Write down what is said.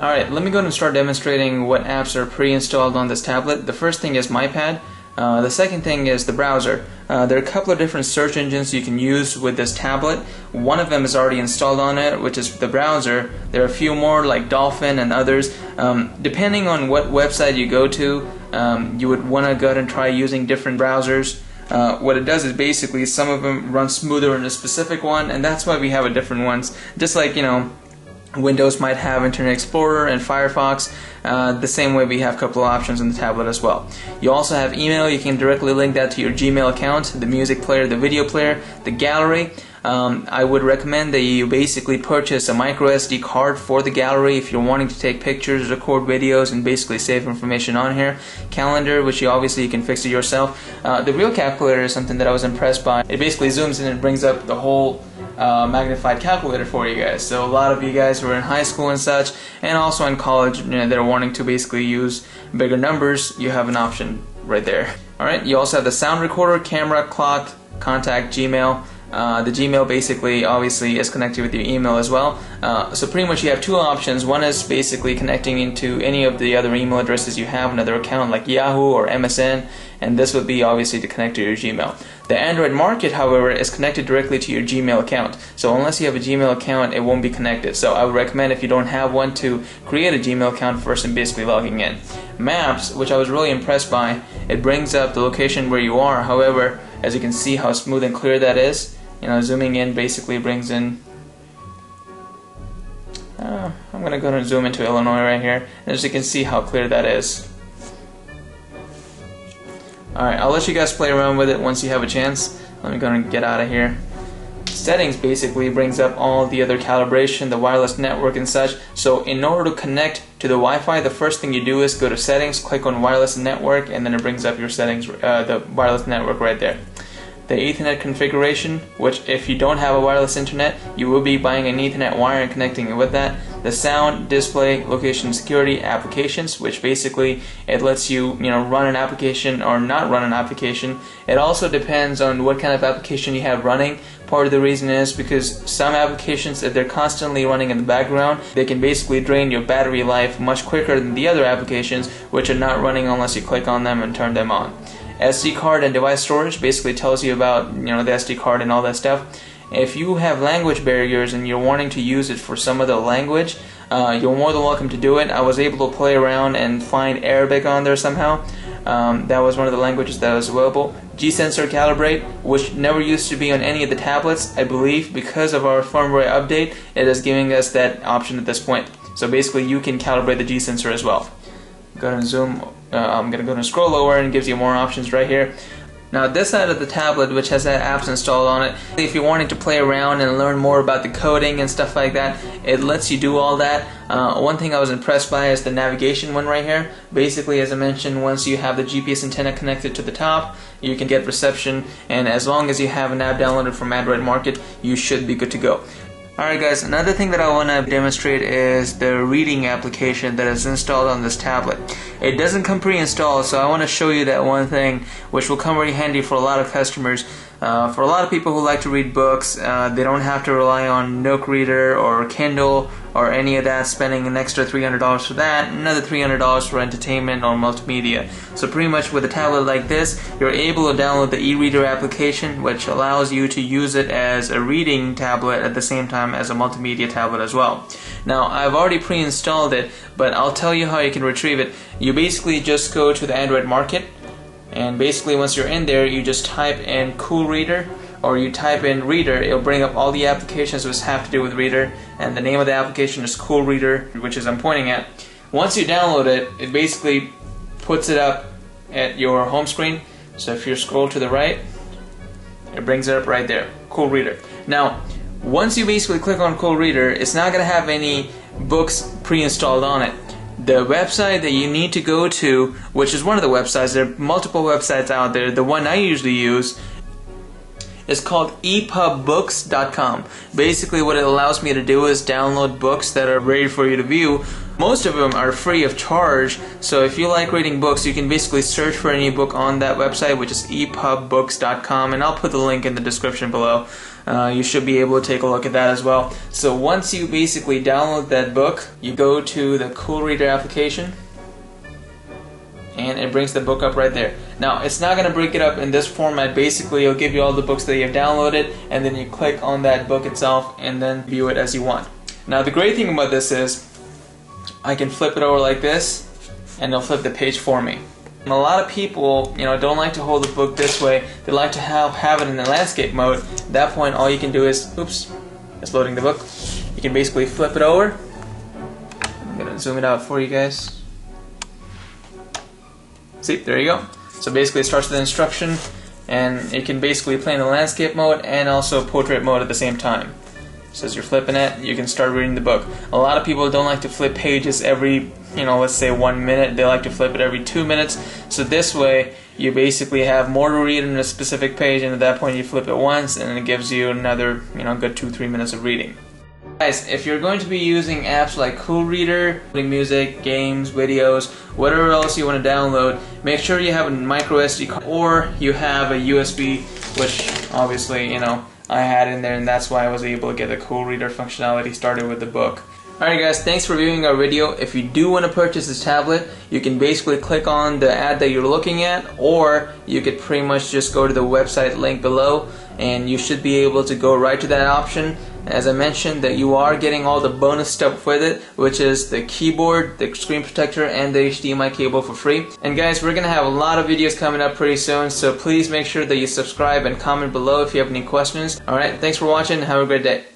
Alright, let me go ahead and start demonstrating what apps are pre-installed on this tablet. The first thing is MyPad. The second thing is the browser. There are a couple of different search engines you can use with this tablet. One of them is already installed on it, which is the browser. There are a few more like Dolphin and others. Depending on what website you go to, you would want to go ahead and try using different browsers. What it does is basically some of them run smoother in a specific one, and that's why we have a different ones. Just like, Windows might have Internet Explorer and Firefox, the same way we have a couple of options on the tablet as well. You also have email. You can directly link that to your Gmail account, the music player, the video player, the gallery. I would recommend that you basically purchase a micro SD card for the gallery if you're wanting to take pictures, record videos, and basically save information on here. Calendar, which you can fix it yourself. The real calculator is something that I was impressed by. It basically zooms in and brings up the whole magnified calculator for you guys. So a lot of you guys who are in high school and such, and also in college, that are wanting to basically use bigger numbers, you have an option right there. Alright, you also have the sound recorder, camera, clock, contact, Gmail. The Gmail basically obviously is connected with your email as well. So pretty much you have two options. One is basically connecting into any of the other email addresses you have, another account like Yahoo or MSN, and this would be obviously to connect to your Gmail. The Android Market, however, is connected directly to your Gmail account. So unless you have a Gmail account, it won't be connected. So I would recommend, if you don't have one, to create a Gmail account first and basically logging in. Maps, which I was really impressed by, it brings up the location where you are. However, as you can see how smooth and clear that is. Zooming in basically brings in. I'm gonna go and zoom into Illinois right here, and as you can see how clear that is. Alright, I'll let you guys play around with it once you have a chance. Let me go and get out of here. Settings basically brings up all the other calibration, the wireless network and such. So in order to connect to the Wi-Fi, the first thing you do is go to settings, click on wireless network, and then it brings up your settings, the wireless network right there. The Ethernet configuration, which if you don't have a wireless internet, you will be buying an Ethernet wire and connecting it with that. The sound, display, location security, applications, which basically it lets you run an application or not run an application. It also depends on what kind of application you have running. Part of the reason is because some applications, if they're constantly running in the background, they can basically drain your battery life much quicker than the other applications which are not running unless you click on them and turn them on. SD card and device storage basically tells you about the SD card and all that stuff. If you have language barriers and you're wanting to use it for some other language, you're more than welcome to do it. I was able to play around and find Arabic on there somehow. That was one of the languages that was available. G-Sensor Calibrate, which never used to be on any of the tablets. I believe because of our firmware update, it is giving us that option at this point. So basically you can calibrate the G-Sensor as well. Go ahead and zoom. I'm going to go and scroll lower, and it gives you more options right here. Now this side of the tablet, which has apps installed on it, if you're wanting to play around and learn more about the coding and stuff like that, it lets you do all that. One thing I was impressed by is the navigation one right here. Basically, as I mentioned, once you have the GPS antenna connected to the top, you can get reception, and as long as you have an app downloaded from Android Market, you should be good to go. Alright guys, another thing that I want to demonstrate is the reading application that is installed on this tablet. It doesn't come pre-installed, so I want to show you that one thing which will come very handy for a lot of customers. For a lot of people who like to read books, they don't have to rely on Nook Reader or Kindle or any of that, spending an extra $300 for that, another $300 for entertainment or multimedia. So pretty much with a tablet like this, you're able to download the e-reader application, which allows you to use it as a reading tablet at the same time as a multimedia tablet as well. Now I've already pre-installed it, but I'll tell you how you can retrieve it. You basically just go to the Android Market, and basically once you're in there, you just type in Cool Reader, or you type in Reader. It'll bring up all the applications which have to do with Reader, and the name of the application is Cool Reader, which is I'm pointing at. Once you download it, it basically puts it up at your home screen. So if you scroll to the right, it brings it up right there, Cool Reader. Now once you basically click on Cool Reader, it's not going to have any books pre-installed on it. The website that you need to go to, which is one of the websites, there are multiple websites out there, the one I usually use is called epubbooks.com. Basically what it allows me to do is download books that are ready for you to view. Most of them are free of charge, so if you like reading books, you can basically search for any book on that website, which is epubbooks.com, and I'll put the link in the description below. you should be able to take a look at that as well. So once you basically download that book, you go to the Cool Reader application, and it brings the book up right there. Now, it's not going to break it up in this format. Basically, it'll give you all the books that you've downloaded, and then you click on that book itself and then view it as you want. Now, the great thing about this is I can flip it over like this, and it'll flip the page for me. And a lot of people, don't like to hold the book this way. They like to have it in the landscape mode. At that point, all you can do is, oops, it's loading the book. You can basically flip it over. I'm going to zoom it out for you guys. See, there you go. So basically it starts with the instruction, and it can basically play in the landscape mode and also portrait mode at the same time. So as you're flipping it, you can start reading the book. A lot of people don't like to flip pages every, let's say 1 minute. They like to flip it every 2 minutes. So this way, you basically have more to read in a specific page, and at that point you flip it once, and it gives you another, good 2-3 minutes of reading. Guys, if you're going to be using apps like Cool Reader, music, games, videos, whatever else you want to download, make sure you have a micro SD card or you have a USB, which obviously, I had in there, and that's why I was able to get the Cool Reader functionality started with the book. Alright guys, thanks for viewing our video. If you do want to purchase this tablet, you can basically click on the ad that you're looking at, or you could pretty much just go to the website link below, and you should be able to go right to that option. As I mentioned, that you are getting all the bonus stuff with it, which is the keyboard, the screen protector, and the HDMI cable for free. And guys, we're going to have a lot of videos coming up pretty soon, so please make sure that you subscribe and comment below if you have any questions. Alright, thanks for watching. Have a great day.